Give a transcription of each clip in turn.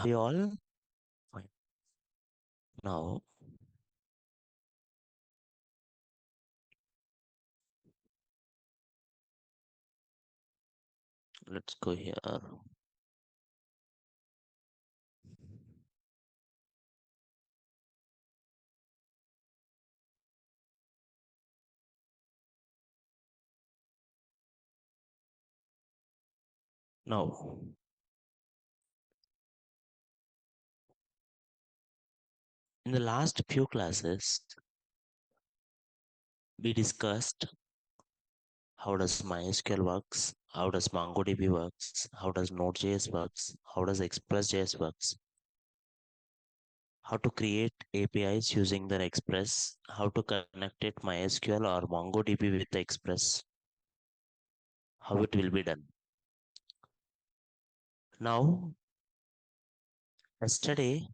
Are we all fine? Now, let's go here. Now, in the last few classes, we discussed how does MySQL works, how does MongoDB works, how does Node.js works, how does Express.js works, how to create APIs using the Express, how to connect it MySQL or MongoDB with the Express, how it will be done. Now, yesterday,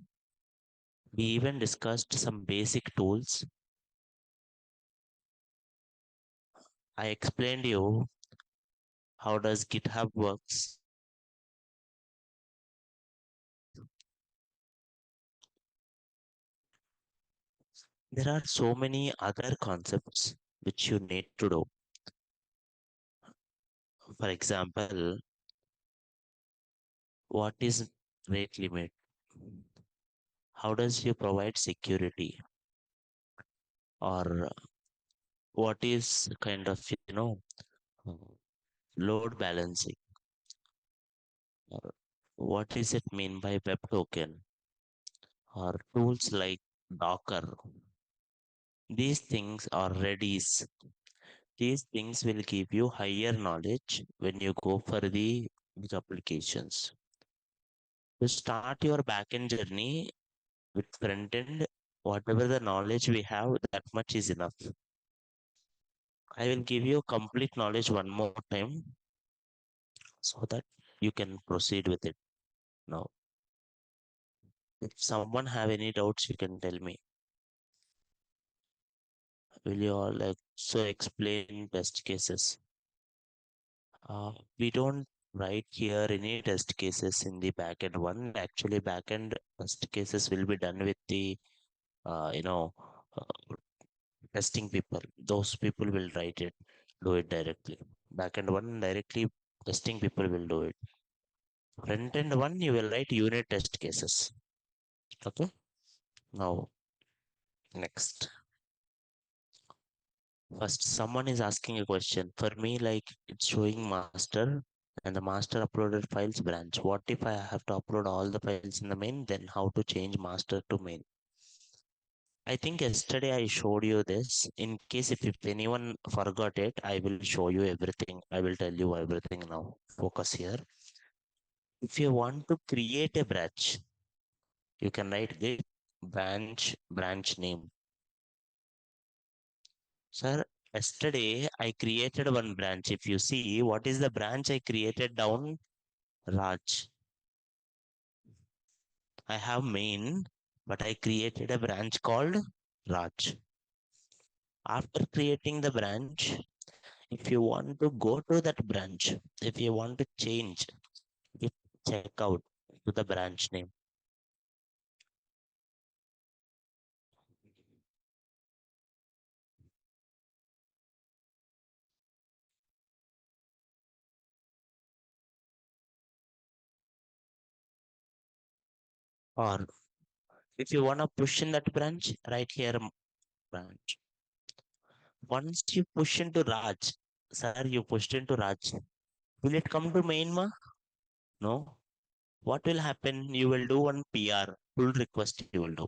we even discussed some basic tools. I explained you how does GitHub works. There are so many other concepts which you need to do. For example, what is rate limit? How does you provide security? Or what is kind of, uh, load balancing? Or what is it mean by web token? Or tools like Docker? These things are readies. These things will give you higher knowledge when you go for the big applications. To start your backend journey with front end, whatever the knowledge we have, that much is enough. I will give you complete knowledge one more time so that you can proceed with it now. If someone have any doubts, you can tell me. Will you all like so explain test cases? We don't write here any test cases in the backend one. Actually, backend test cases will be done with the uh, you know uh, testing people. Those people will write it, do it directly. Backend one directly testing people will do it. Front end one you will write unit test cases. Okay. Now next. First, someone is asking a question. For me, like it's showing master and the master uploaded files branch. What if I have to upload all the files in the main? Then how to change master to main? I think yesterday I showed you this. In case if anyone forgot it, I will show you everything. I will tell you everything now. Focus here. If you want to create a branch, you can write git branch name. Sir, yesterday I created one branch. If you see what is the branch I created down Raj. I have main, but I created a branch called Raj. After creating the branch, if you want to go to that branch, if you want to change, you check out to the branch name. Or if you want to push in that branch, right here branch. Once you push into Raj, sir, you pushed into Raj. Will it come to main ma? No. What will happen? You will do one PR, pull request you will do.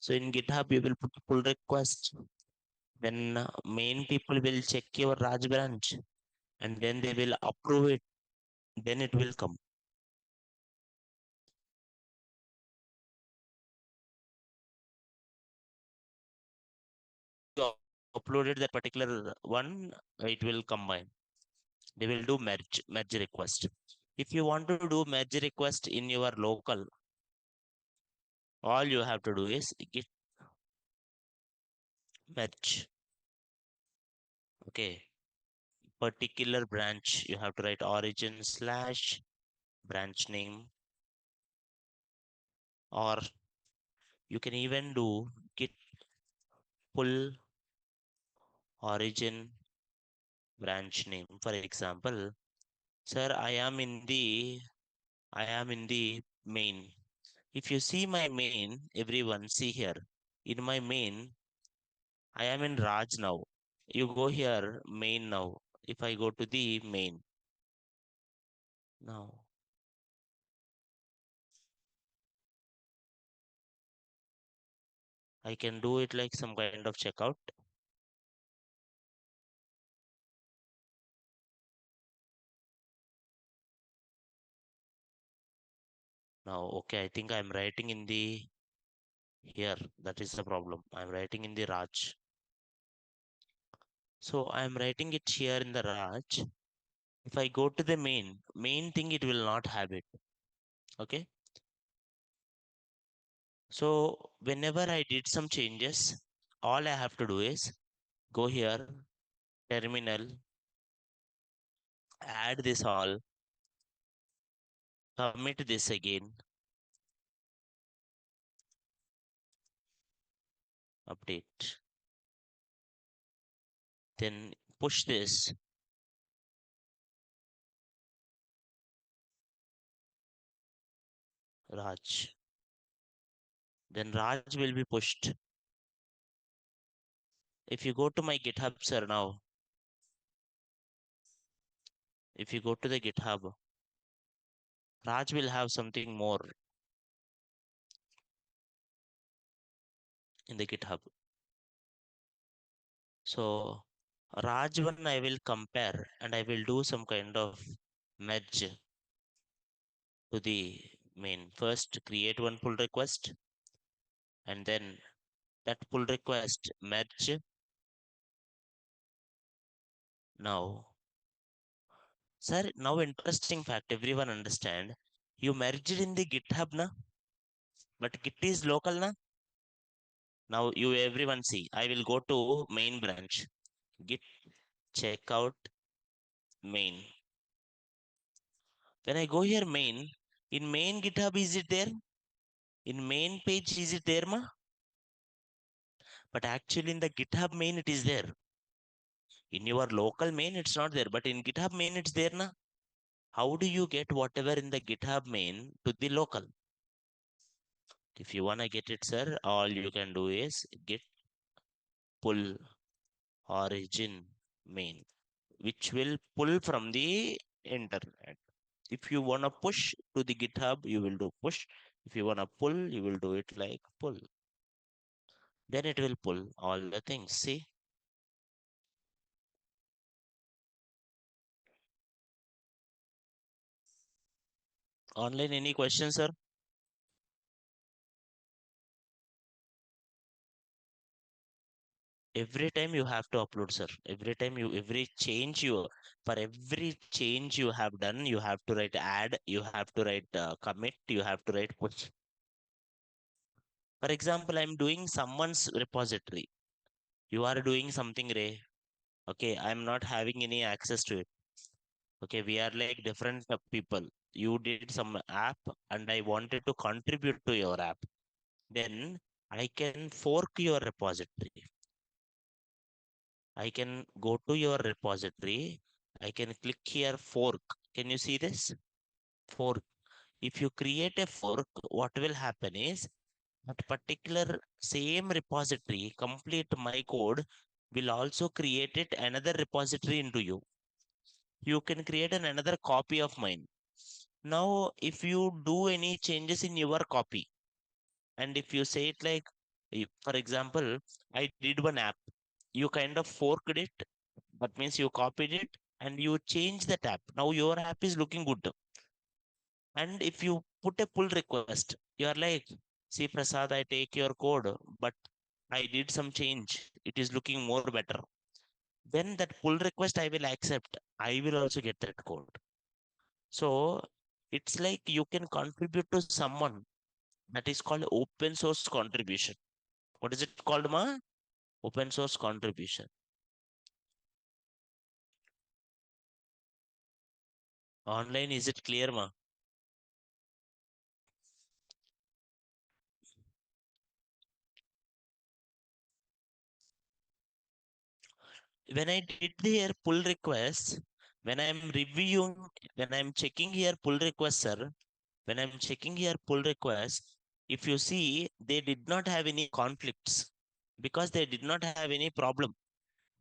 So in GitHub, you will put pull request. Then main people will check your Raj branch and then they will approve it. Then it will come. You uploaded that particular one, it will combine. They will do merge request. If you want to do merge request in your local, all you have to do is git merge. Okay. Particular branch, you have to write origin slash branch name Or you can even do git pull origin branch name. For example, sir, I am in the main. If you see my main, everyone see here. In my main, I am in Raj now. You go here, main now. If I go to the main now, I can do it like some kind of checkout. Now, okay, I think I'm writing in the here. That is the problem. I'm writing in the Raj. So I'm writing it here in the Raj. If I go to the main thing, it will not have it. Okay. So whenever I did some changes, all I have to do is go here, terminal, add this all, commit this again, update, then push this, Raj. Then Raj will be pushed. If you go to my GitHub, sir, now, if you go to the GitHub, Raj will have something more in the GitHub. So Raj one I will compare and I will do some kind of merge to the main. First create one pull request and then that pull request merge. Now, sir, now interesting fact, everyone understand. You merged in the GitHub na, but Git is local na. Now you everyone see. I will go to main branch. Git checkout main. When I go here in main GitHub is it there? In main page is it there ma? But actually in the GitHub main it is there. In your local main it's not there, but in GitHub main it's there na. How do you get whatever in the GitHub main to the local? If you wanna get it, sir, all you can do is git pull origin main, which will pull from the internet. If you wanna push to the GitHub, you will do push. If you wanna pull, you will do it like pull. Then it will pull all the things. See, online any questions, sir? Every time you have to upload, sir. Every change you for every change you have done, you have to write add, you have to write commit, you have to write push. For example, I'm doing someone's repository. You are doing something, Ray. Okay, I'm not having any access to it. Okay, we are like different people. You did some app and I wanted to contribute to your app. Then I can fork your repository. I can go to your repository. I can click here fork. Can you see this? Fork. If you create a fork, what will happen is that particular same repository, complete my code, will also create it another repository into you. You can create another copy of mine. Now, if you do any changes in your copy, and if you say it like, for example, I did one app, you kind of forked it. That means you copied it and you change the app. Now your app is looking good. And if you put a pull request, you are like, see, Prasad, I take your code, but I did some change. It is looking more better. Then that pull request I will accept. I will also get that code. So it's like you can contribute to someone. That is called open source contribution. What is it called, ma? Open source contribution. Online, is it clear, ma? When I did here pull request, when I'm reviewing, when I'm checking here pull request, sir, when I'm checking here pull request, if you see, they did not have any conflicts because they did not have any problem.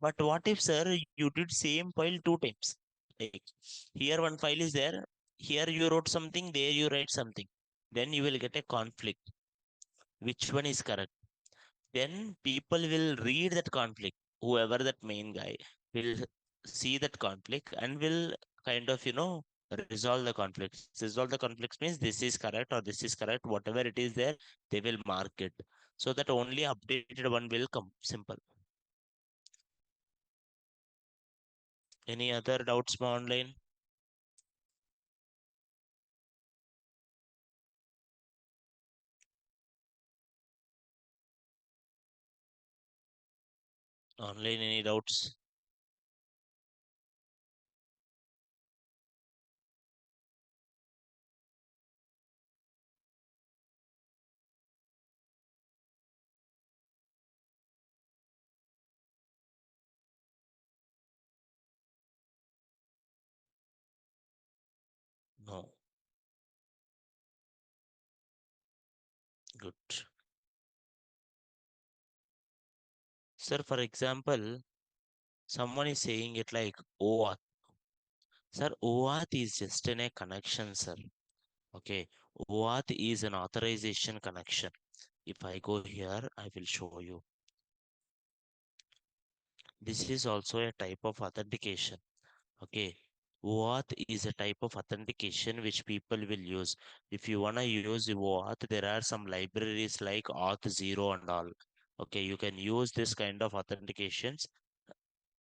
But what if, sir, you did same file two times? Like here one file is there, here you wrote something, there you write something. Then you will get a conflict. Which one is correct? Then people will read that conflict. Whoever that main guy will see that conflict and will kind of, resolve the conflicts. Resolve the conflicts means this is correct or this is correct. Whatever it is there, they will mark it. So that only updated one will come. Simple. Any other doubts online? Online, any doubts? No. Good. Sir, for example, someone is saying it like OAuth. Sir, OAuth is just in a connection, sir. Okay. OAuth is an authorization connection. If I go here, I will show you. This is also a type of authentication. Okay. OAuth is a type of authentication which people will use. If you want to use OAuth, there are some libraries like Auth0 and all. Okay, you can use this kind of authentications.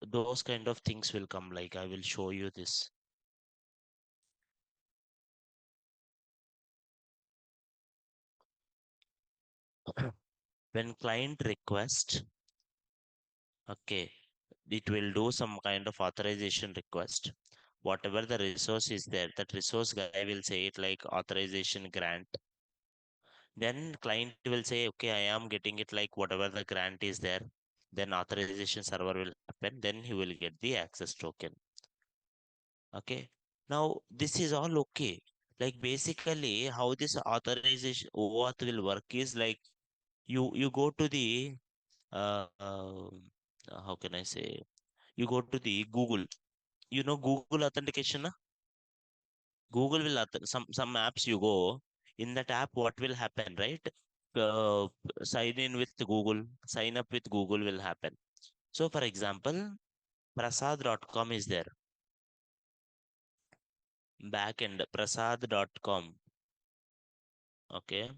Those kind of things will come, like I will show you this. When client request, okay, it will do some kind of authorization request. Whatever the resource is there, that resource guy will say it like authorization grant. Then client will say, okay, I am getting it like whatever the grant is there. Then authorization server will happen. Then he will get the access token. Okay. Now this is all okay. Like basically how this authorization OAuth will work is like you go to the how can I say, you go to the Google, Google authentication, na? Google will some apps you go, in that app what will happen, right? uh, Sign in with Google, sign up with Google will happen. So for example, prasad.com is there, backend prasad.com. Okay,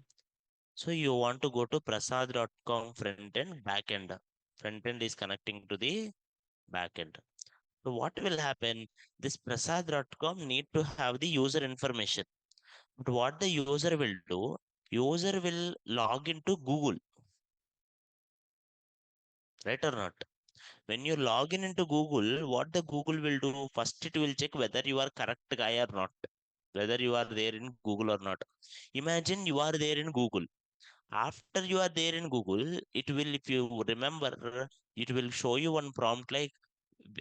so you want to go to prasad.com front end, backend. Front end is connecting to the backend. So what will happen? This prasad.com need to have the user information. But what the user will do, user will log into Google, right or not? When you log in into Google, what the Google will do? First, it will check whether you are correct guy or not, whether you are there in Google or not. Imagine you are there in Google. After you are there in Google, it will, if you remember, it will show you one prompt like,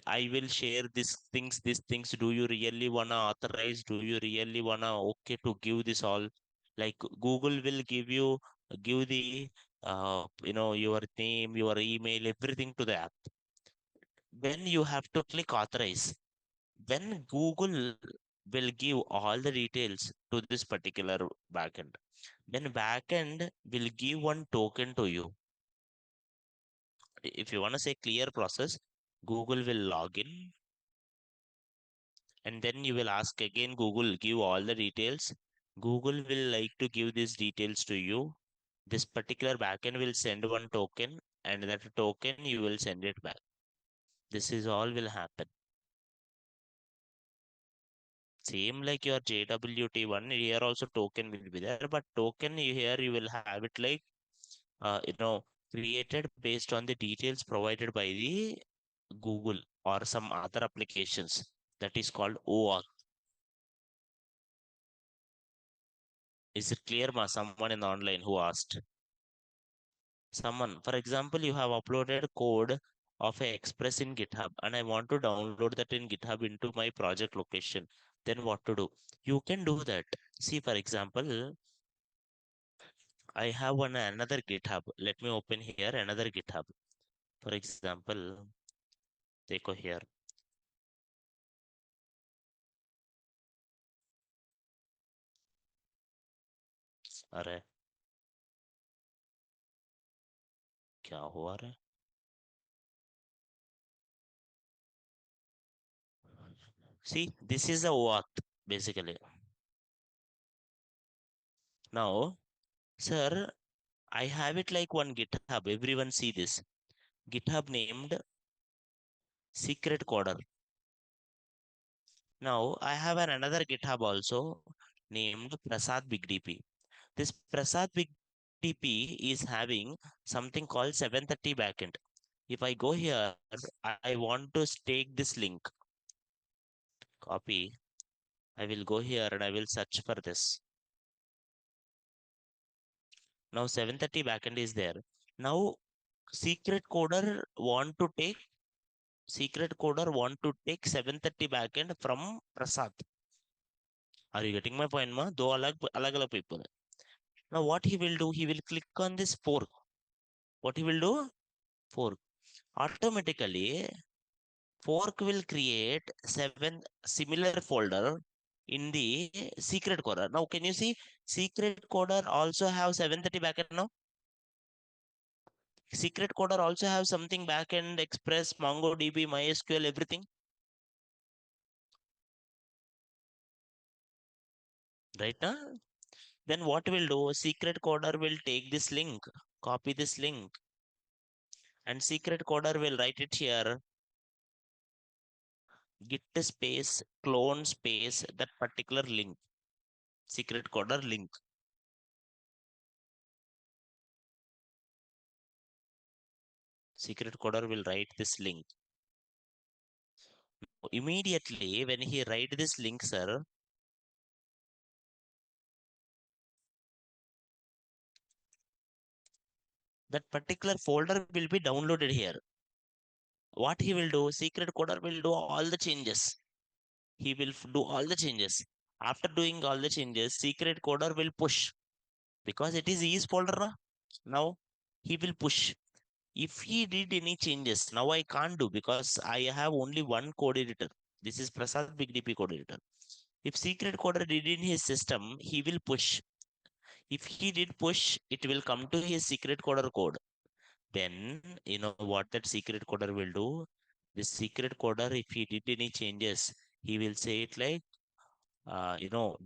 I will share these things. Do you really wanna authorize? Do you really wanna okay to give this all? Like Google will give the your name, your email, everything to the app. Then you have to click authorize. Then Google will give all the details to this particular backend. Then backend will give one token to you. If you want to say clear process, Google will log in, and then you will ask again Google give all the details. Google will like to give these details to you. This particular backend will send one token, and that token you will send it back. This is all will happen. Same like your JWT one, here also token will be there, but token here you will have it like created based on the details provided by the Google or some other applications. That is called OAuth. Is it clear, ma? Someone in online who asked. Someone, for example, you have uploaded code of a express in GitHub and I want to download that in GitHub into my project location, then what to do? You can do that. See, for example, I have one another GitHub. Let me open here another GitHub. For example, देखो here. अरे क्या हुआ रे? See, this is the OAuth basically. Now, sir, I have it like one GitHub. Everyone see this. GitHub named Secret Coder. Now, I have another GitHub also named Prasad Big DP. This Prasad Big DP is having something called 730 backend. If I go here, I want to take this link, copy. I will go here and I will search for this. Now 730 backend is there. Now secret coder want to take secret coder want to take 730 backend from Prasad. Are you getting my point, ma? Do alag people. Now what he will do? He will click on this fork. What he will do? Fork. Automatically, fork will create seven similar folder in the secret coder. Now can you see secret coder also have 730 backend now? Secret coder also have something backend, Express, MongoDB, MySQL, everything, right? Now, then what will do? Secret coder will take this link, copy this link, and secret coder will write it here. Git space clone space that particular link, secret coder link. Secret coder will write this link. Immediately when he write this link, sir, that particular folder will be downloaded here. What he will do? Secret coder will do all the changes. He will do all the changes. After doing all the changes, secret coder will push because it is his folder na? Now he will push. If he did any changes, now I can't do because I have only one code editor. This is Prasad Big DP code editor. If secret coder did in his system, he will push. If he did push, it will come to his secret coder code. Then you know what that secret coder will do. This secret coder, if he did any changes, he will say it like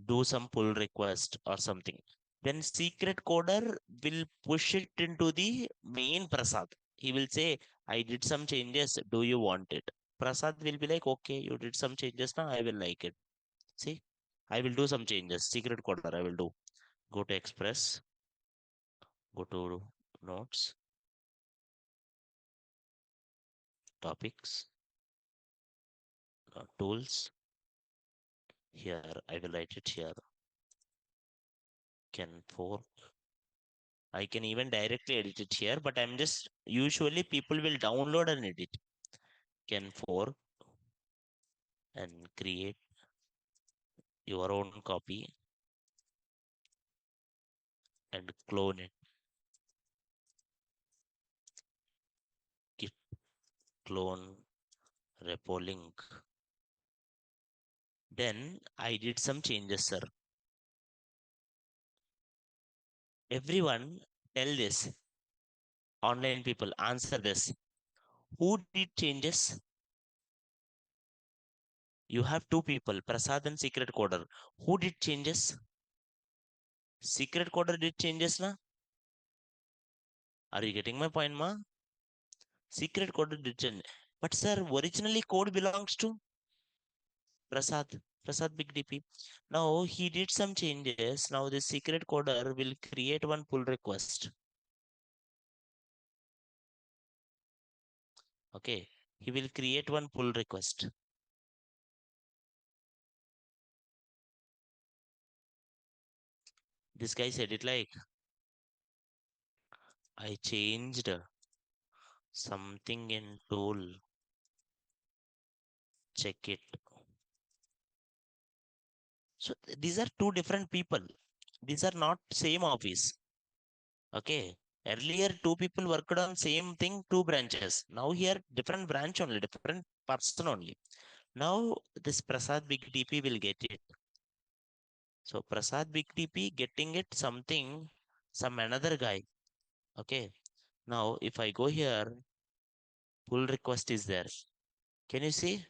do some pull request or something. Then secret coder will push it into the main Prasad. He will say, I did some changes. Do you want it? Prasad will be like, okay, you did some changes now. I will like it. See, I will do some changes. Secret coder, I will do. Go to Express, go to Notes, Topics, Tools. Here, I will write it here. Can for I can even directly edit it here, but I'm just usually people will download and edit. Can fork and create your own copy and clone it. Git clone repo link. Then I did some changes, sir. Everyone tell this. Online people answer this. Who did changes? You have two people, Prasad and Secret Coder. Who did changes? Secret Coder did changes, na? Are you getting my point, ma? Secret Coder did change. But sir, originally code belongs to Prasad. Prasad Big DP. Now he did some changes. Now the secret coder will create one pull request. Okay. He will create one pull request. This guy said it like, I changed something in tool, check it. So these are two different people. These are not same office. Okay. Earlier, two people worked on same thing, two branches. Now here, different branch only, different person only. Now this Prasad Big TP will get it. So Prasad Big TP getting it something, some another guy. Okay. Now if I go here, pull request is there. Can you see?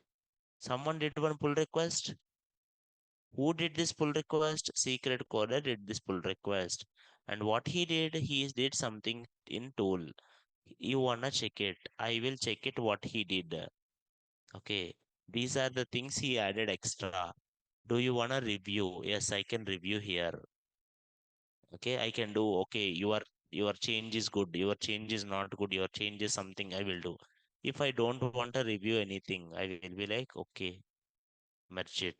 Someone did one pull request. Who did this pull request? Secret coder did this pull request. And what he did, he did something in tool. You wanna check it. I will check it what he did. Okay. These are the things he added extra. Do you wanna review? Yes, I can review here. Okay, I can do. Okay, your change is good. Your change is not good. Your change is something I will do. If I don't want to review anything, I will be like, okay, merge it.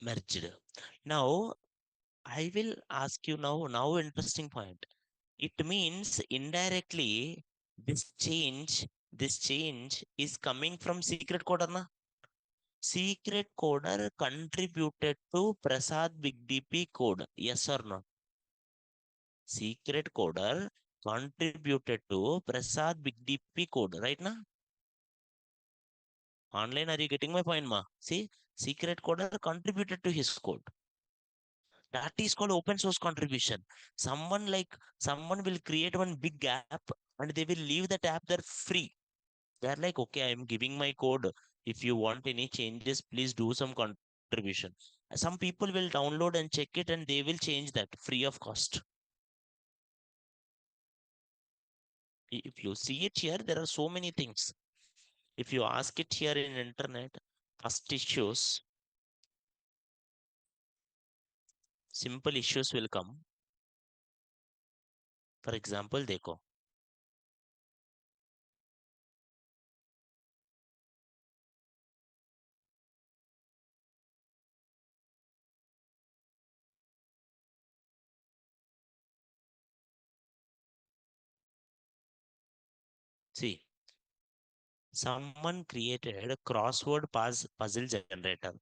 Merged. Now I will ask you now interesting point. It means indirectly this change is coming from secret coder na? Secret coder contributed to Prasad Big DP code. Yes or no? Secret coder contributed to Prasad Big DP code, right na? Online, are you getting my point, ma? See, secret coder contributed to his code. That is called open source contribution. Someone will create one big app and they will leave that app there free. They're like, okay, I'm giving my code. If you want any changes, please do some contribution. Some people will download and check it and they will change that free of cost. If you see it here, there are so many things. If you ask it here in internet, first issues, simple issues will come. For example, देखो, see, someone created a puzzle generator.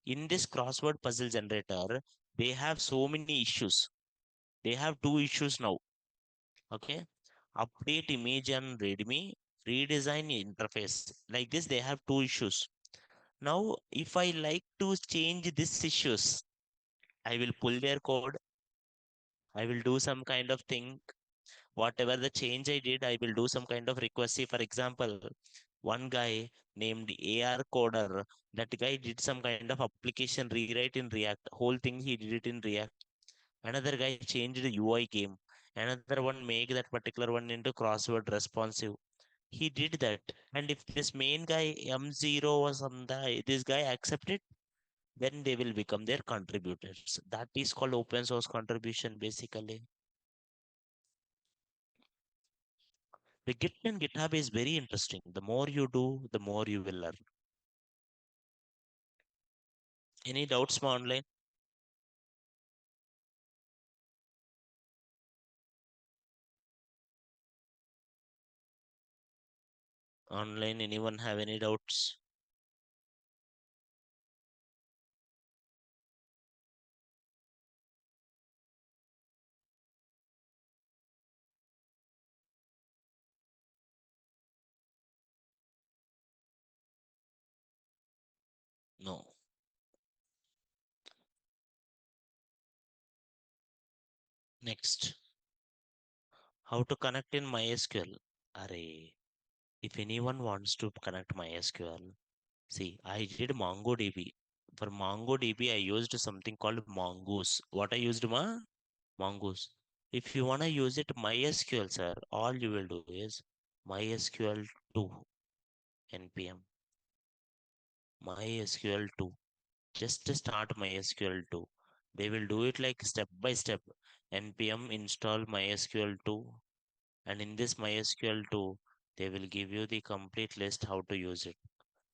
In this crossword puzzle generator, they have so many issues. They have two issues now. Okay. Update image and readme, redesign interface. Like this, they have two issues. Now, if I like to change these issues, I will pull their code. I will do some kind of thing. Whatever the change I did, I will do some kind of request. See, for example, one guy named AR Coder, that guy did some kind of application rewrite in React. Whole thing he did it in React. Another guy changed the UI game. Another one make that particular one into crossword responsive. He did that. And if this main guy M0 or some guy, this guy accept it, then they will become their contributors. That is called open source contribution basically. The Git and GitHub is very interesting. The more you do, the more you will learn. Any doubts ma online? Online, anyone have any doubts? No. Next, how to connect in MySQL? Array. If anyone wants to connect MySQL, see, I did MongoDB. For MongoDB, I used something called Mongoose. What I used, ma? Mongoose. If you wanna use it MySQL, sir, all you will do is MySQL 2 npm. MySQL 2. Just to start MySQL 2. They will do it like step by step. npm install MySQL 2. And in this MySQL 2, they will give you the complete list how to use it.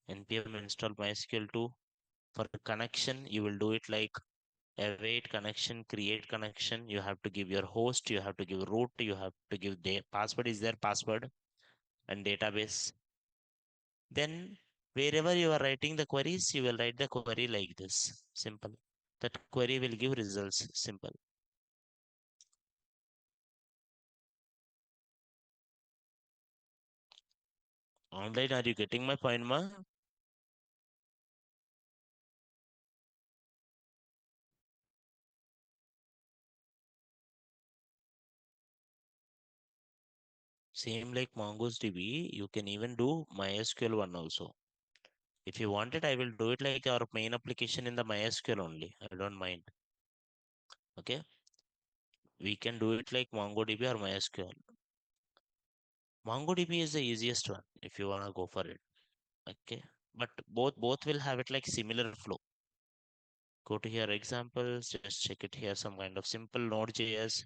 npm install MySQL 2. For connection, you will do it like await connection, create connection. You have to give your host, you have to give root, you have to give the password is their password and database. Then wherever you are writing the queries, you will write the query like this. Simple. That query will give results. Simple. Online, are you getting my point, ma? Same like MongoDB, you can even do MySQL one also. If you want it, I will do it like our main application in the MySQL only. I don't mind. Okay. We can do it like MongoDB or MySQL. MongoDB is the easiest one if you wanna go for it. Okay. But both will have it like similar flow. Go to here examples, just check it here, some kind of simple Node.js,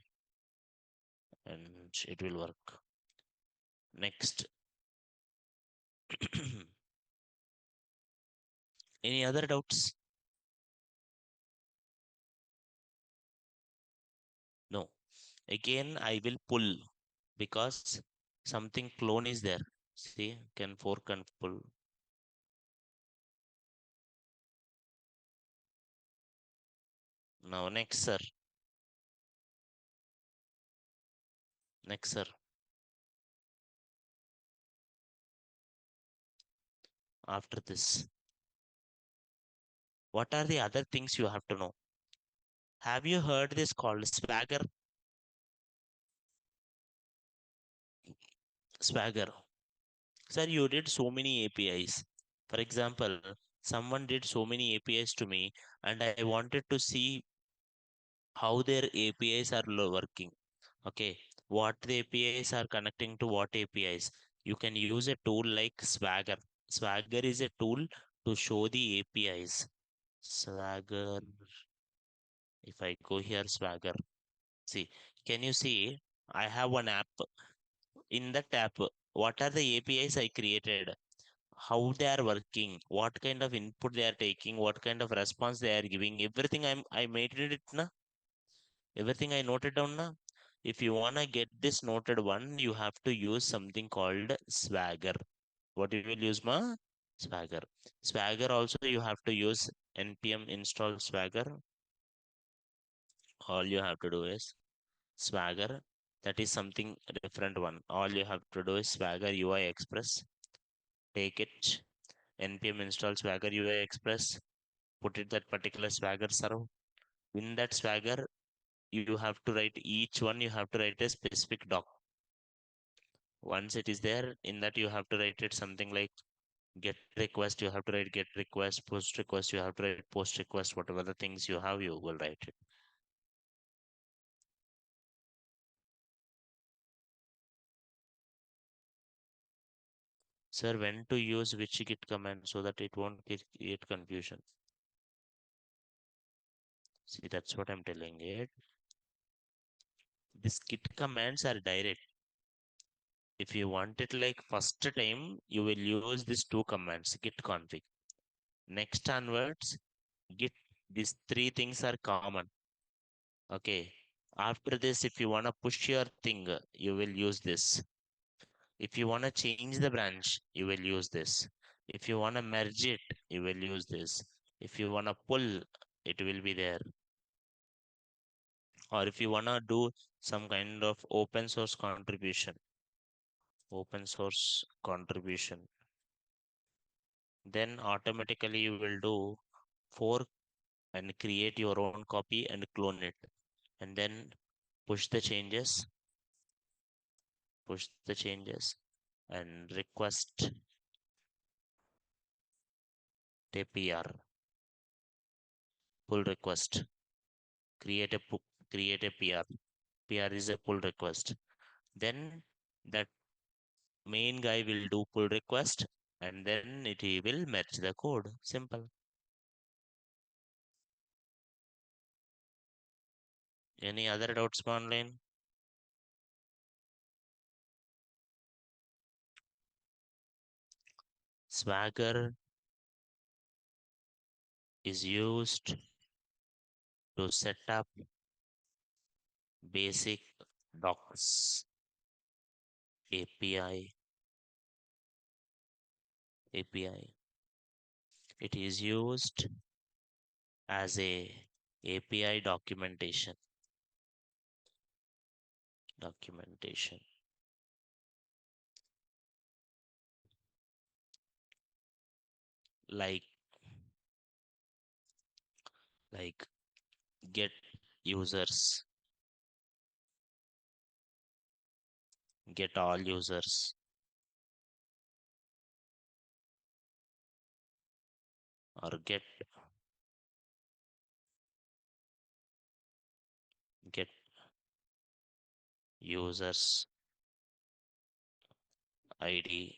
and it will work. Next. Any other doubts? No. Again, I will pull because something clone is there. See, can fork and pull. Now, next, sir. Next, sir. After this, what are the other things you have to know? Have you heard this called Swagger? Swagger. Sir, you did so many APIs. For example, someone did so many APIs to me, and I wanted to see how their APIs are working. Okay, what the APIs are connecting to what APIs. You can use a tool like Swagger. Swagger is a tool to show the APIs. Swagger, if I go here, Swagger. See, can you see? I have one app. In that app, what are the APIs I created? How they are working, what kind of input they are taking, what kind of response they are giving. Everything I made it na. Everything I noted down na. If you wanna get this noted one, you have to use something called Swagger. What you will use, ma? Swagger. Swagger also you have to use npm install Swagger. All you have to do is Swagger. That is something different one. All you have to do is Swagger UI Express. Take it. npm install Swagger UI Express. Put it that particular Swagger serve. In that Swagger, you have to write each one. You have to write a specific doc. Once it is there, in that you have to write it something like get request. You have to write get request, post request. You have to write post request. Whatever the things you have, you will write it. Sir, when to use which git command so that it won't create confusion. See, that's what I'm telling it. These git commands are direct. If you want it like first time, you will use these two commands, git config. Next onwards, git, these three things are common. Okay. After this, if you want to push your thing, you will use this. If you want to change the branch, you will use this. If you want to merge it, you will use this. If you want to pull, it will be there. Or if you want to do some kind of open source contribution, then automatically you will do fork and create your own copy and clone it. And then push the changes, push the changes and request a PR, pull request, create a create a PR. PR is a pull request. Then that main guy will do pull request and then he will match the code. Simple. Any other doubts online? Swagger is used to set up basic docs API API. It is used as a API documentation like like get users, get all users, or get users ID,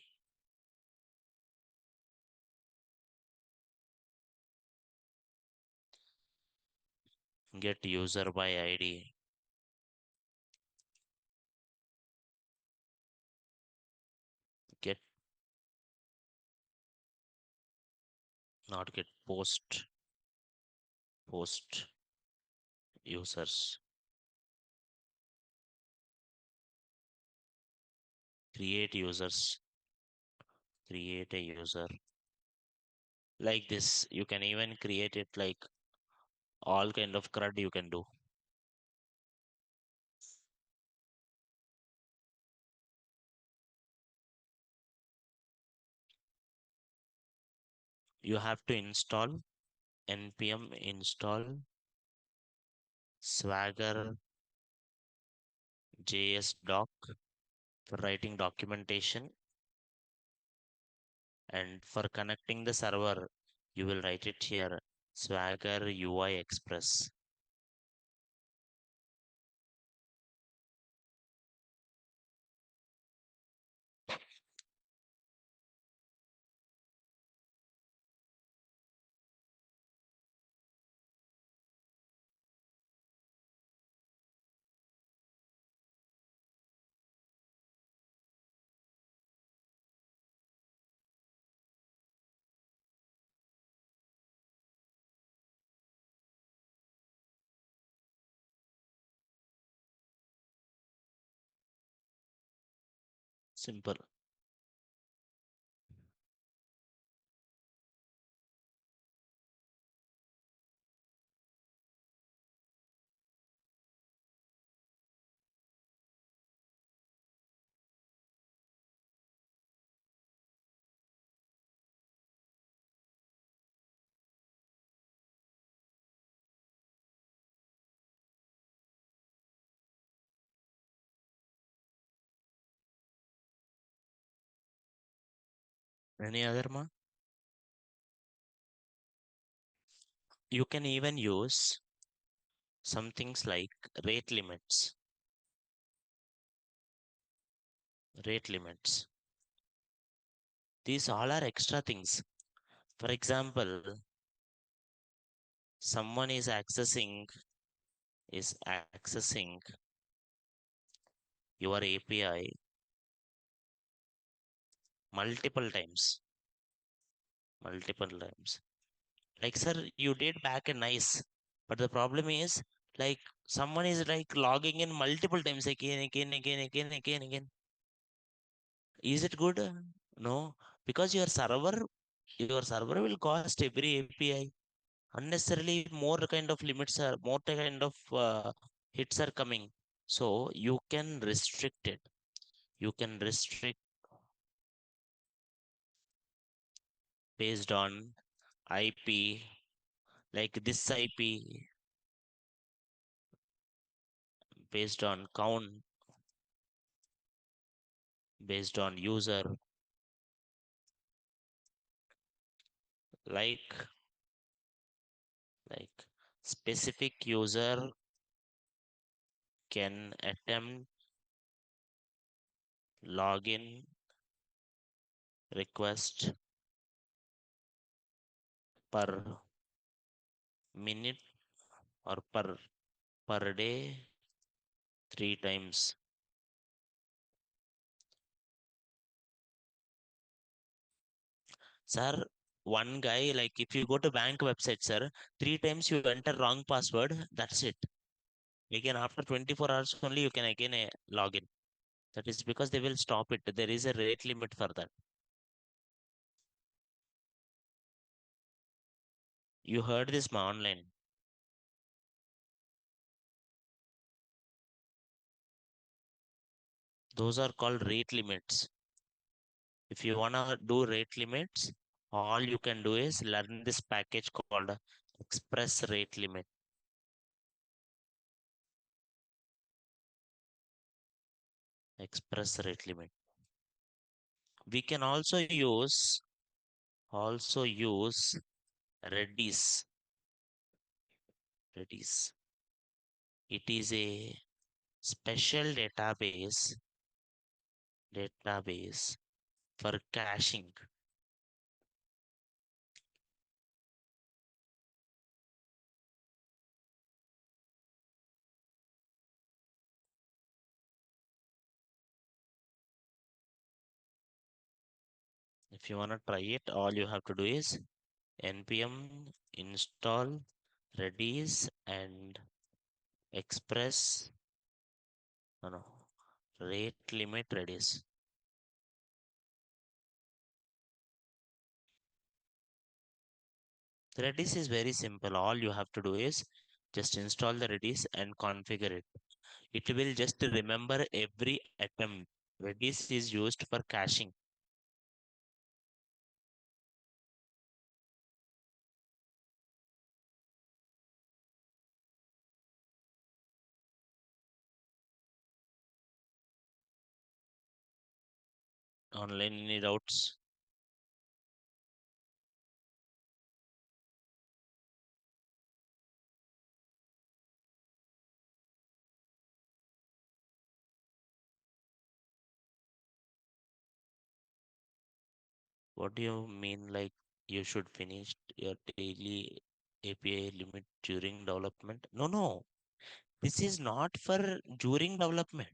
get user by ID, get not get post users, create users, create a user like this. You can even create it like all kind of crud you can do. You have to install npm install swagger js doc for writing documentation, and for connecting the server you will write it here swagger UI express. Simple. Any other ma? You can even use some things like rate limits. Rate limits. These all are extra things. For example, someone is accessing your API multiple times. Multiple times. Like, sir, you did back and nice. But the problem is, like, someone is like logging in multiple times again, again, again, again, again, again. Is it good? No, because your server will cost every API. Unnecessarily more kind of limits are more kind of hits are coming. So you can restrict it. You can restrict based on IP, like this IP, based on count, based on user, like like specific user can attempt login request per minute or per day 3 times. Sir, one guy, like if you go to bank website, sir, three times you enter wrong password, that's it. Again, after 24 hours only, you can again log in. That is because they will stop it. There is a rate limit for that. You heard this ma online. Those are called rate limits. If you wanna do rate limits, all you can do is learn this package called Express Rate Limit. Express Rate Limit. We can also use Redis. Redis. It is a special database for caching. If you wanna try it, all you have to do is npm install Redis and express no, no, rate limit Redis. Redis is very simple. All you have to do is just install the Redis and configure it. It will just remember every attempt. Redis is used for caching. Online any routes. What do you mean like you should finish your daily API limit during development? No, no. This is not for during development.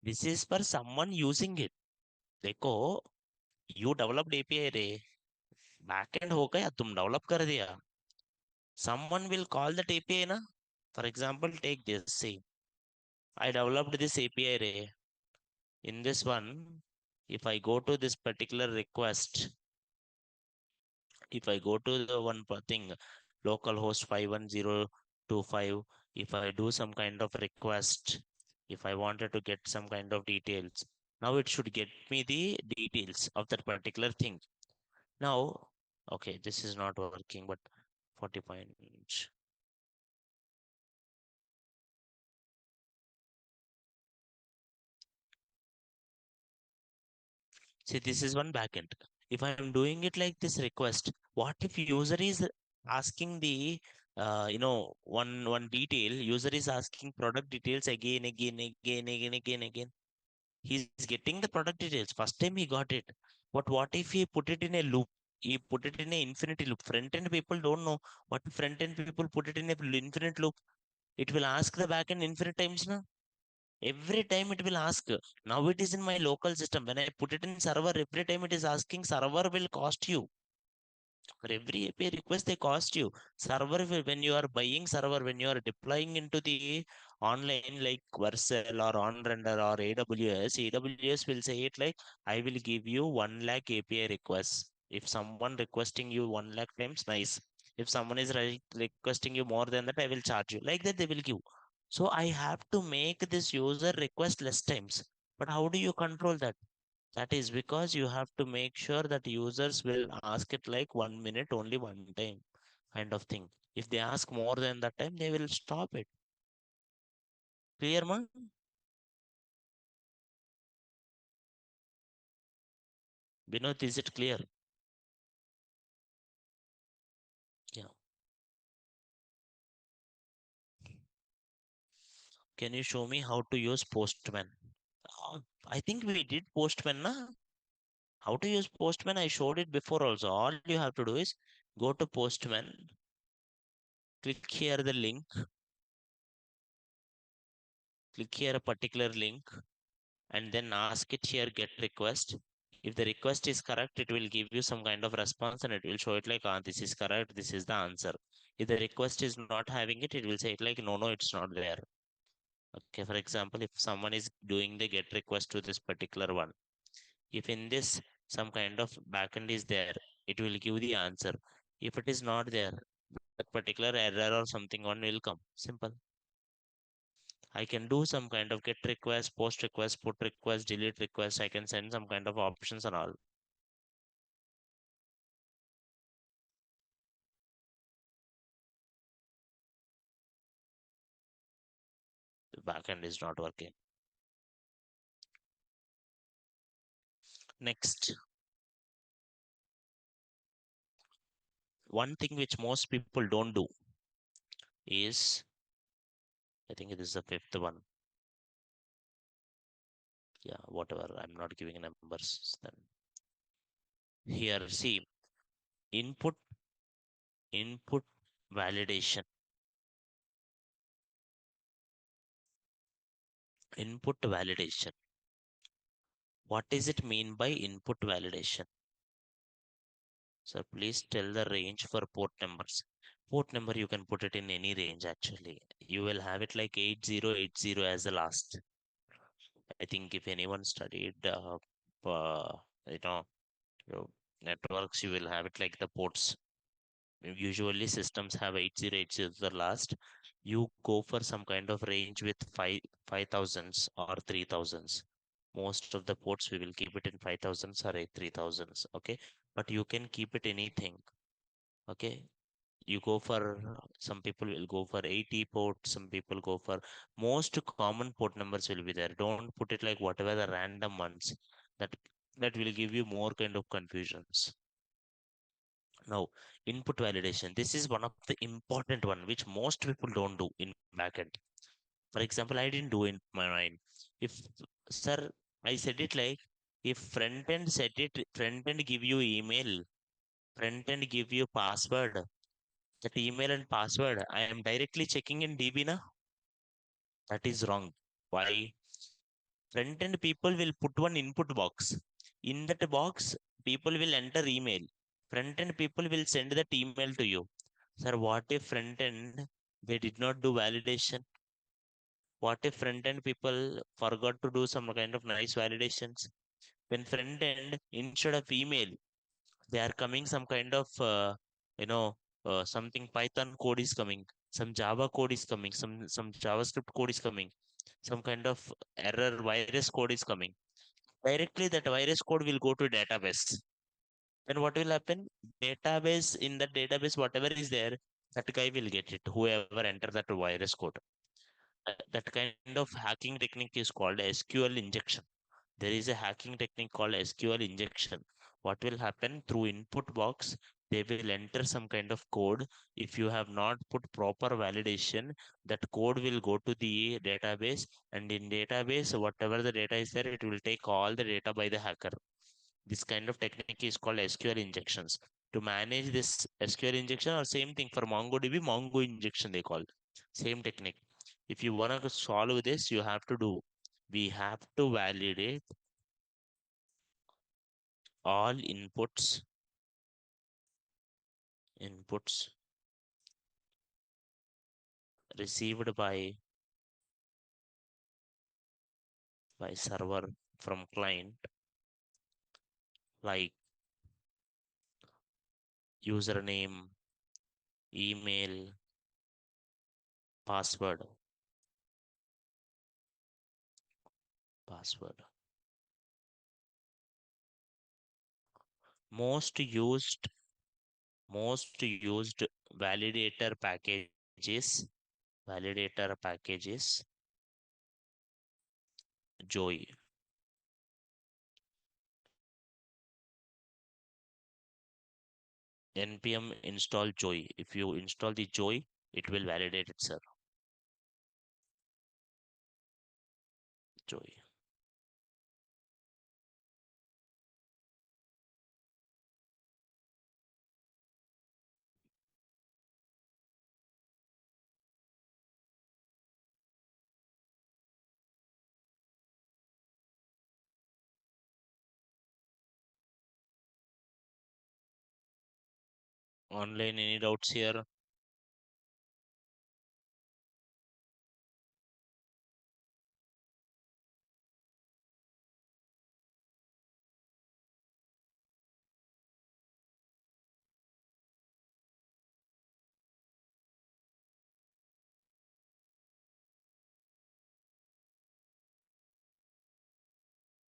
This is for someone using it. देखो, you developed API रे, backend हो गया, तुम develop कर दिया. Someone will call that API na. For example, take this. See, I developed this API ray. In this one, if I go to this particular request, if I go to the one thing, localhost 51025, if I do some kind of request, if I wanted to get some kind of details, now it should get me the details of that particular thing. Now, okay, this is not working, but 40 points. See, this is one backend. If I am doing it like this request, what if user is asking the one detail, user is asking product details again. He's getting the product details. First time he got it. But what if he put it in a loop? He put it in a infinity loop. Front end people don't know what front end people put it in a infinite loop. It will ask the backend infinite times now. Every time it will ask. Now it is in my local system. When I put it in server, every time it is asking server will cost you. For every API request, they cost you. Server when you are buying server, when you are deploying into the online like Vercel or OnRender or AWS, AWS will say it like, I will give you 1 lakh API requests. If someone requesting you 1 lakh times, nice. If someone is requesting you more than that, I will charge you. Like that, they will give. So I have to make this user request less times. But how do you control that? That is because you have to make sure that users will ask it like 1 minute only one time kind of thing. If they ask more than that time, they will stop it. Clear, man? Vinod, is it clear? Yeah. Can you show me how to use Postman? I think we did Postman, na? How to use Postman? I showed it before also. All you have to do is go to Postman, click here the link, click here a particular link, and then ask it here get request. If the request is correct, it will give you some kind of response and it will show it like, ah, this is correct, this is the answer. If the request is not having it, it will say it like, no, no, it's not there. Okay, for example, if someone is doing the get request to this particular one, if in this some kind of backend is there, it will give the answer. If it is not there, that particular error or something on will come. Simple. I can do some kind of get request, post request, put request, delete request. I can send some kind of options and all. The backend is not working. Next, one thing which most people don't do is, I think it is the fifth one. Yeah, whatever. I'm not giving numbers then. Here, see, input, input validation. Input validation. What does it mean by input validation? So please tell the range for port numbers. Port number you can put it in any range actually. You will have it like 8080 as the last. I think if anyone studied you know your networks, you will have it like the ports. Usually systems have 8080 as the last. You go for some kind of range with 5000s or 3000s. Most of the ports we will keep it in 5000s or 3000s. Okay, but you can keep it anything. Okay, you go for some people will go for 80 port, some people go for most common port numbers will be there. Don't put it like whatever the random ones that that will give you more kind of confusions. Now, input validation, this is one of the important one which most people don't do in backend. For example, I didn't do in my mind. If sir, I said it like, if front end set it, front end give you email, front end give you password, that email and password, I am directly checking in DB na? That is wrong. Why? Front end people will put one input box. In that box, people will enter email. Front end people will send that email to you. Sir, what if front end they did not do validation? What if front end people forgot to do some kind of nice validations? When front end instead of email, they are coming some kind of you know something Python code is coming, some Java code is coming, some JavaScript code is coming, some kind of error virus code is coming. Directly that virus code will go to database. Then what will happen? Database, in the database whatever is there, that guy will get it, whoever enter that virus code. That kind of hacking technique is called SQL injection. There is a hacking technique called SQL injection. What will happen through input box? They will enter some kind of code. If you have not put proper validation, that code will go to the database, and in database, whatever the data is there, it will take all the data by the hacker. This kind of technique is called SQL injections. To manage this SQL injection, or same thing for MongoDB, Mongo injection they call. Same technique. If you want to solve this, you have to do. We have to validate all inputs received by server from client, like username, email, password. Most used most used validator packages, validator packages Joy. Npm install Joy. If you install the Joy, it will validate itself. Joy. Online, any doubts here?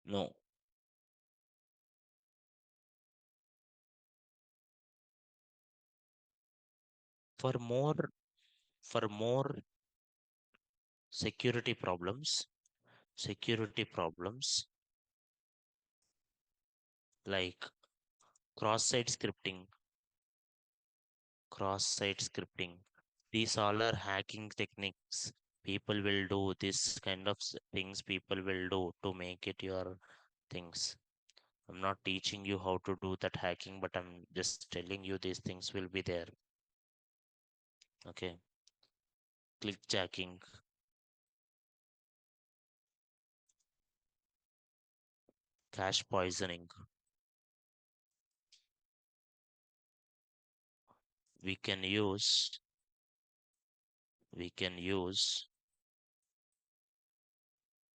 No. For more security problems, security problems like cross-site scripting, cross-site scripting. These all are hacking techniques. People will do this kind of things. People will do to make it your things. I'm not teaching you how to do that hacking, but I'm just telling you these things will be there. Okay. Click jacking, cache poisoning. We can use we can use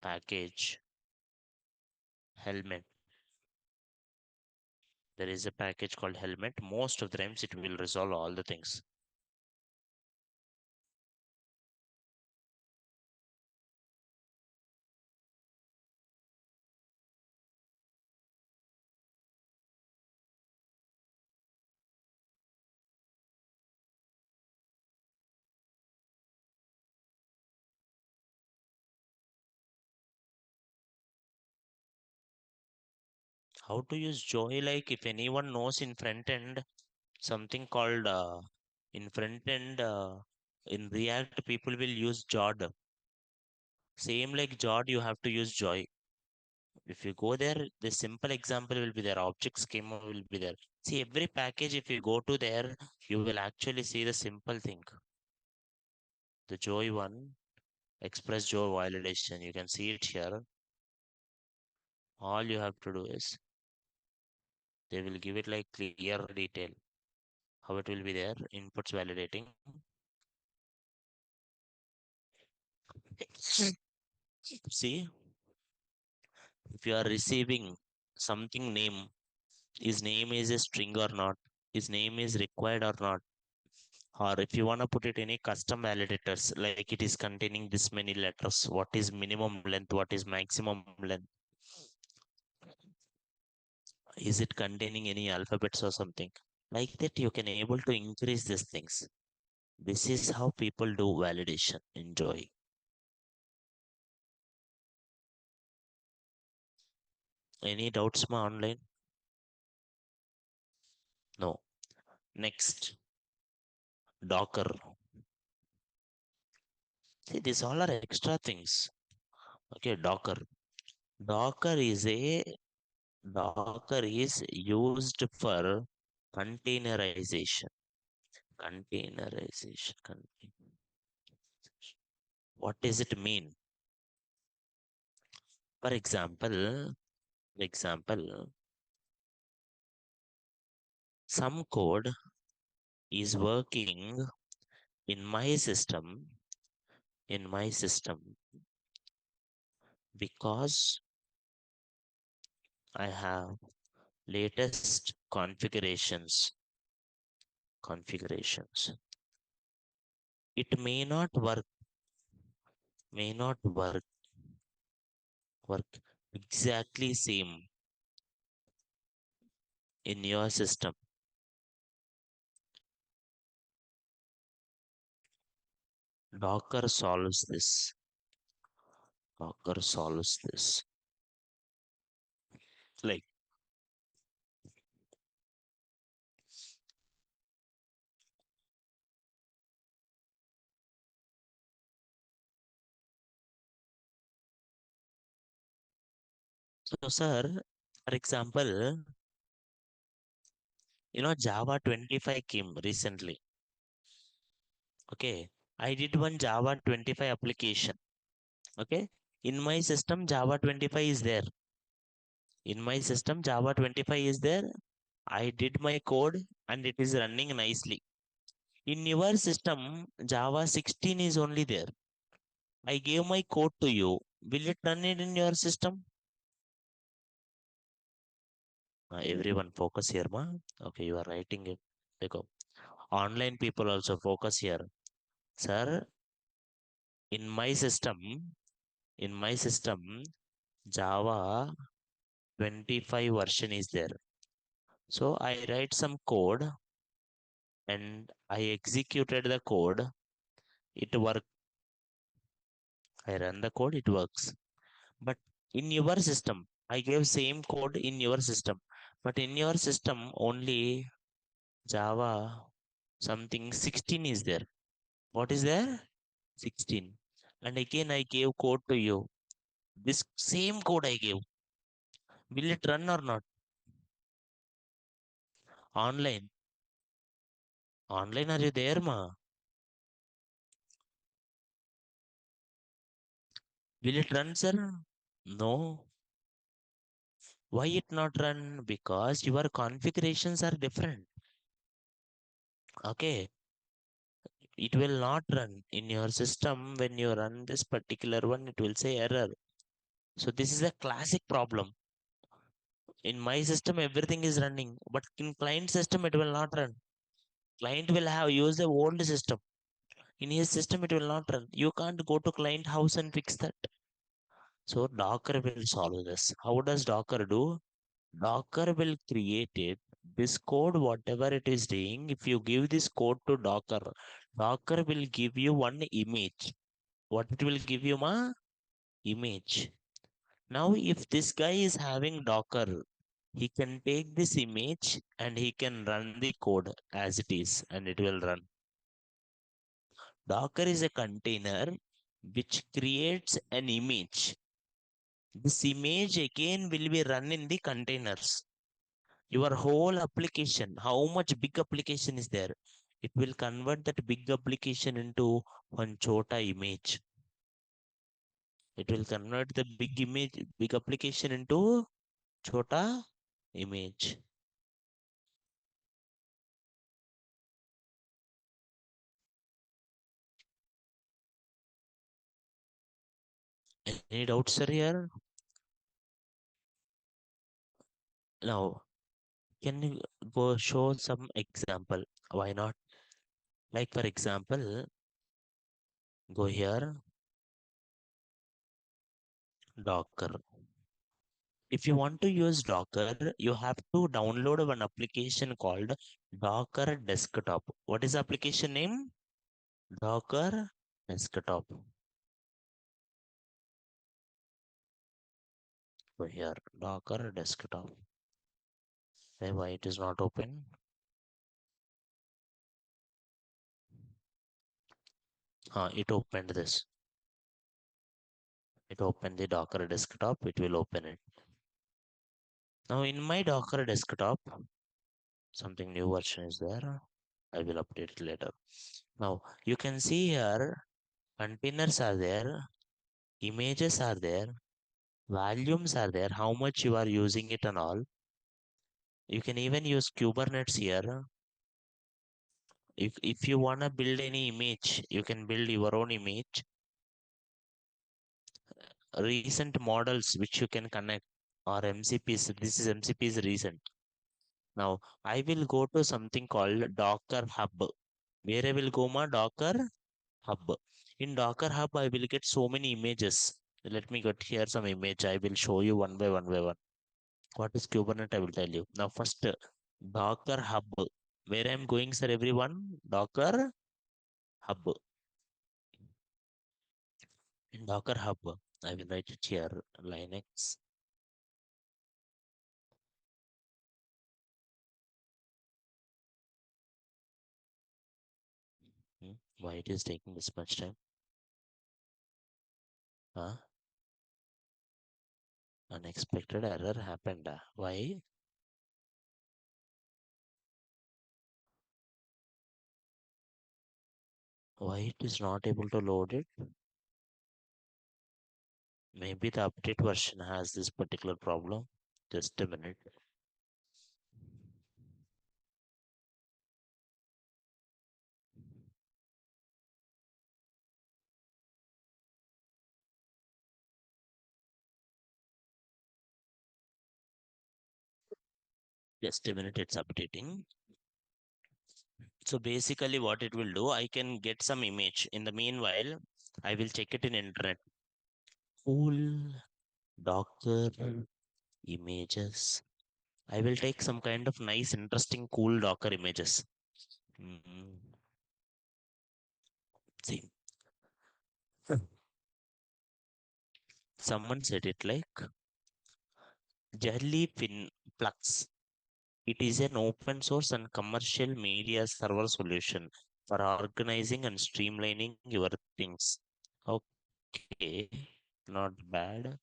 package helmet. There is a package called helmet. Most of the times it will resolve all the things. How to use joy? Like if anyone knows in front end something called in front end in React, people will use Jod. Same like Jod, you have to use joy. If you go there, the simple example will be there. Object schema will be there. See, every package, if you go to there, you will actually see the simple thing. The joy one, express joy validation. You can see it here. All you have to do is they will give it like clear detail. How it will be there. Inputs validating. See, if you are receiving something name, his name is a string or not, his name is required or not, or if you want to put it any custom validators, like it is containing this many letters, what is minimum length, what is maximum length, is it containing any alphabets or something like that, you can able to increase these things. This is how people do validation. Enjoy. Any doubts ma online? No. Next, Docker. See, these all are extra things. Okay, Docker. Docker is a Docker is used for containerization. Containerization. What does it mean? For example, some code is working in my system, in my system, because I have latest configurations. It may not work exactly same in your system. Docker solves this. Docker solves this. Like, so, sir, for example, Java 25 came recently. Okay. I did one Java 25 application. Okay. In my system, Java 25 is there. In my system, Java 25 is there. I did my code and it is running nicely. In your system, Java 16 is only there. I gave my code to you. Will it run it in your system? Everyone focus here, ma. Okay, you are writing it. Dekho. Online people also focus here. Sir, in my system, in my system, Java 25 version is there. So I write some code and I executed the code. It work. I run the code, it works. But in your system, I gave same code in your system. But in your system, only Java something 16 is there. What is there? 16. And again, I gave code to you. This same code I gave. Will it run or not? Online. Online, are you there, ma? Will it run, sir? No. Why it not run? Because your configurations are different. Okay. It will not run in your system. When you run this particular one, it will say error. So this is a classic problem. In my system, everything is running, but in client system, it will not run. Client will have use the old system. In his system, it will not run. You can't go to client house and fix that. So Docker will solve this. How does Docker do? Docker will create it. This code, whatever it is doing, if you give this code to Docker, Docker will give you one image. What it will give you, ma? Image. Now, if this guy is having Docker, he can take this image and he can run the code as it is and it will run. Docker is a container which creates an image. This image again will be run in the containers. Your whole application, how much big application is there? It will convert that big application into one chota image. It will convert the big image, big application into chota image. Any doubts, sir, here? Now, can you go show some example? Why not? Like, for example, go here, Docker. If you want to use Docker, you have to download one application called Docker Desktop. What is the application name? Docker Desktop. Go here, Docker Desktop. Hey, why it is not open? It opened this. It opened the Docker Desktop. It will open it. Now in my Docker Desktop, something new version is there. I will update it later. Now you can see here containers are there, images are there, volumes are there, how much you are using it and all. You can even use Kubernetes here. If you wanna build any image, you can build your own image. Recent models which you can connect or MCPs. This is MCPs recent. Now I will go to something called Docker Hub. Where I will go, ma? Docker Hub. In Docker Hub, I will get so many images. Let me get here some image. I will show you one by one by one. What is Kubernetes? I will tell you. Now, first, Docker Hub. Where I am going, sir, everyone? Docker Hub. In Docker Hub, I will write it here. Linux. Why it is taking this much time? Huh? Unexpected error happened. Why? Why it is not able to load it? Maybe the update version has this particular problem. Just a minute. Just a minute, it's updating. So basically what it will do, I can get some image. In the meanwhile, I will check it in internet. Cool Docker images. I will take some kind of nice, interesting, cool Docker images. Mm, see, someone said it like Jellyfin Flux. It is an open source and commercial media server solution for organizing and streamlining your things. Okay, not bad.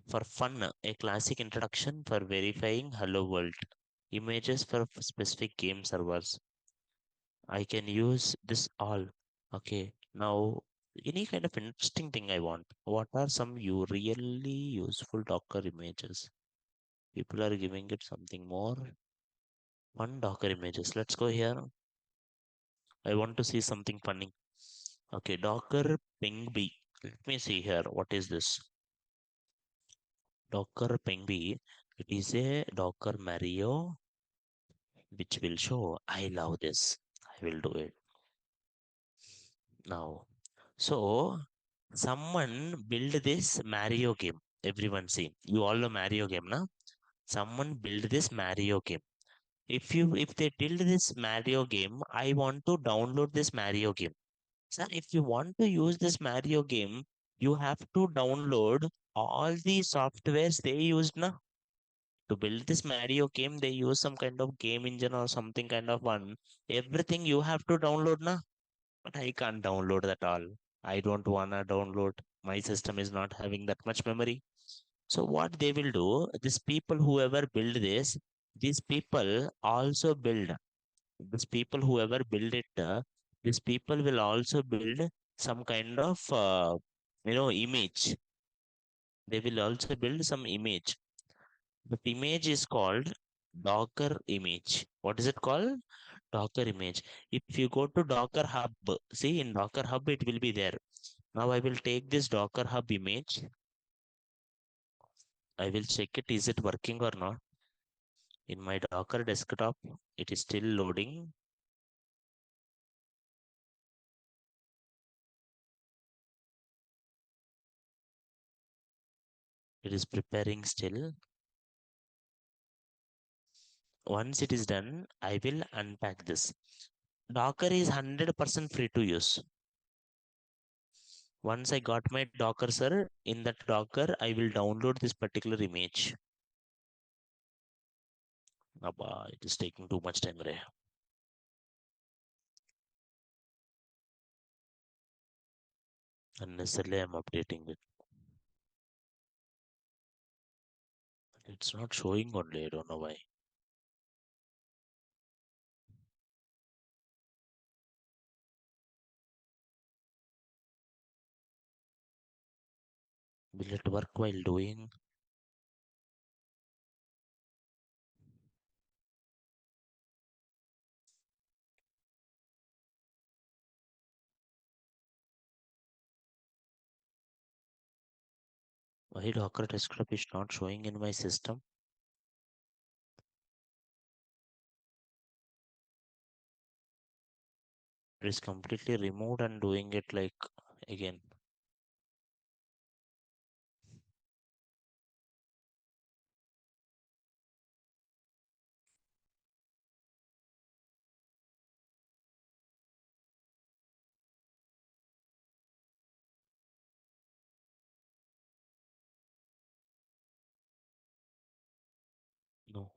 For fun, a classic introduction for verifying Hello World. Images for specific game servers. I can use this all. Okay, now any kind of interesting thing I want. What are some you really useful Docker images? People are giving it something more. One Docker images. Let's go here. I want to see something funny. Okay, Docker ping B. Let me see here. What is this? Docker ping B. It is a Docker Mario which will show. I love this. I will do it now. So someone build this Mario game. Everyone see. You all know Mario game, na? Someone build this Mario game. If they build this Mario game, I want to download this Mario game. Sir, if you want to use this Mario game, you have to download all the softwares they used now to build this Mario game. They use some kind of game engine or something kind of one. Everything you have to download now, but I can't download that all. I don't wanna download. My system is not having that much memory. So what they will do, these people whoever build this, these people also build. These people whoever build it, these people will also build some kind of image. They will also build some image. That image is called Docker image. What is it called? Docker image. If you go to Docker Hub, see in Docker Hub it will be there. Now I will take this Docker Hub image. I will check it. Is it working or not? In my Docker desktop, it is still loading. It is preparing still. Once it is done, I will unpack this. Docker is 100% free to use. Once I got my Docker, sir, in that Docker, I will download this particular image. Abba, it is taking too much time, Ray. Unnecessarily, I'm updating it. It's not showing only. I don't know why. Will it work while doing? Why Docker desktop is not showing in my system? It is completely removed and doing it like again. No.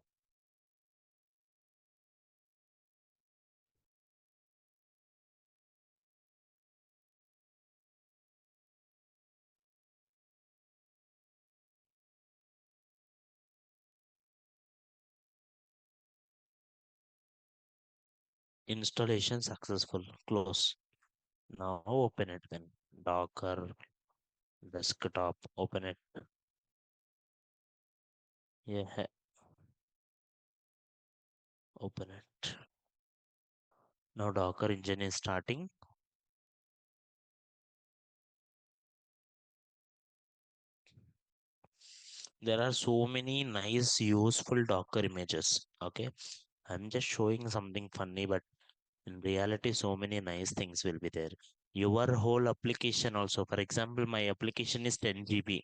Installation successful. Close. Now open it then. Docker desktop. Open it. Yeah, open it. Now Docker engine is starting. There are so many nice, useful Docker images. Okay. I'm just showing something funny, but in reality, so many nice things will be there. Your whole application also, for example, my application is 10 GB.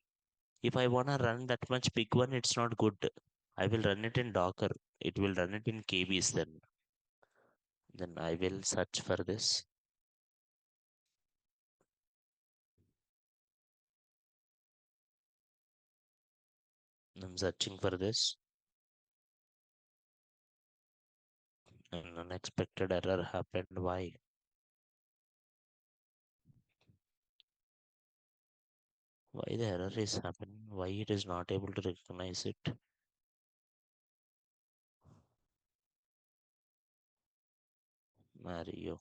If I wanna run that much big one, it's not good. I will run it in Docker. It will run it in KBs then. Then I will search for this. I'm searching for this. An unexpected error happened. Why? Why the error is happening? Why it is not able to recognize it? Mario.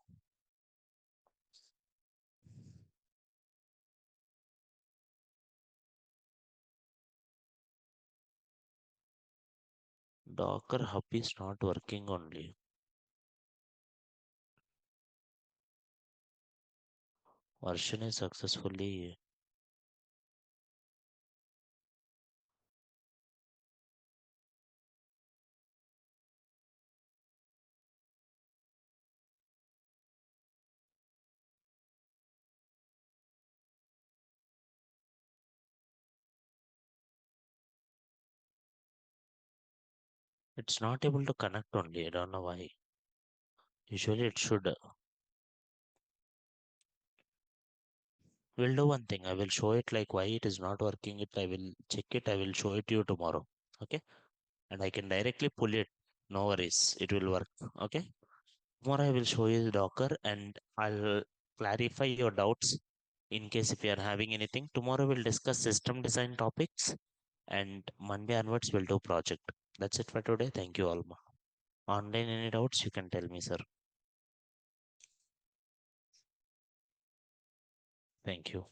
Docker hub is not working only. Version is successfully. It's not able to connect only. I don't know why. Usually it should. We'll do one thing. I will show it like why it is not working. It I will check it. I will show it to you tomorrow. Okay. And I can directly pull it. No worries. It will work. Okay. Tomorrow I will show you the Docker and I'll clarify your doubts in case if you are having anything. Tomorrow we'll discuss system design topics and Monday onwards we'll do project. That's it for today. Thank you all. Online any doubts you can tell me, sir. Thank you.